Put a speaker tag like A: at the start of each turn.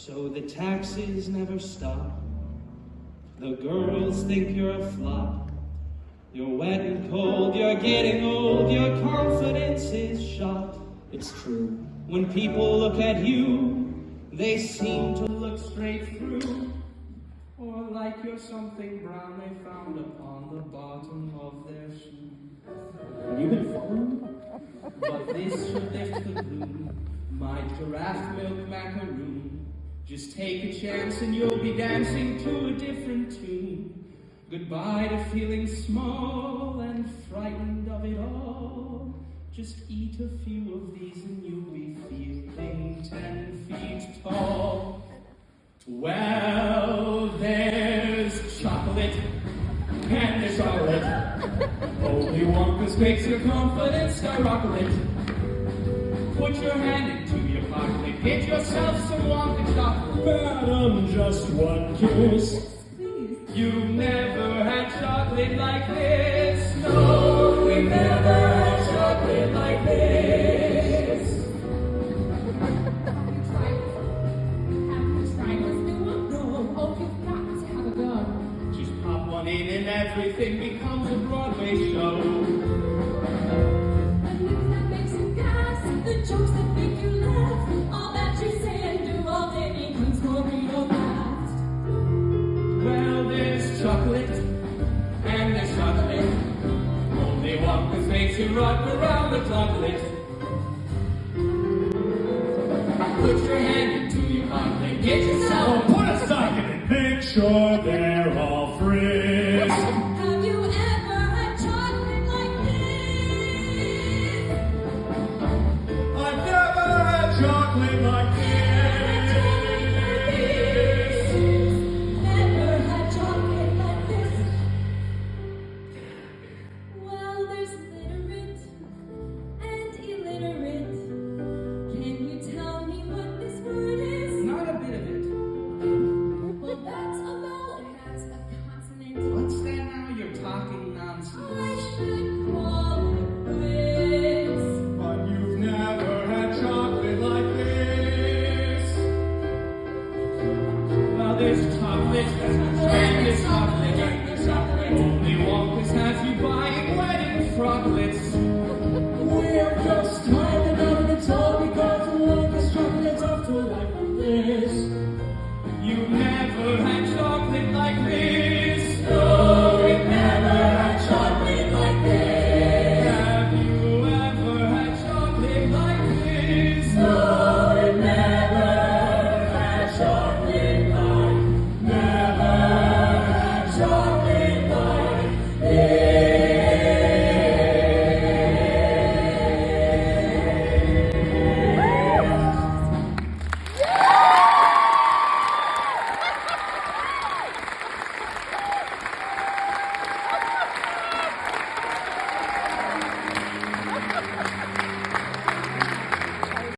A: So the taxes never stop. The girls think you're a flop. You're wet and cold, you're getting old, your confidence is shot. It's true. When people look at you, they seem to look straight through. Or like you're something brown they found upon the bottom of their shoe.
B: Have you been following?
A: But this should lift the gloom, my giraffe milk macaroon. Just take a chance and you'll be dancing to a different tune. Goodbye to feeling small and frightened of it all. Just eat a few of these and you'll be feeling 10 feet tall. Well, there's chocolate and there's chocolate. Only Wonka's makes your confidence skyrocket. Put your hand into your pocket, get yourself some Wonka chocolate.
B: Madam, just one kiss.
A: You've never had chocolate like this. No, we've never had chocolate like this.
C: Have you tried this new one? No. Oh, you've got to have a go.
A: Just pop one in and everything becomes a Broadway show.
C: The news that makes you gasp, the jokes that make you laugh, all that you say and do all day becomes more real fast.
A: Well, there's chocolate and there's chocolate. Only Wonka's makes you rock around the chocolate. Put your hand into your pocket, get yourself.
B: Put a stock in it, make sure they're all frizz.
C: Have you ever had chocolate like this?
B: I've never had chocolate like this.
C: Never had chocolate like this. Well, there's literate and illiterate. Can you tell me what this word is?
A: Not a bit of it.
C: Well, that's a vowel. It has a consonant.
A: What's that now? You're talking nonsense.
C: I should call it quiz.
B: But you've never had chocolate like this.
A: Well, there's chocolate and there's chocolate and there's chocolate. Only Wonka's has you buying wedding frocklets.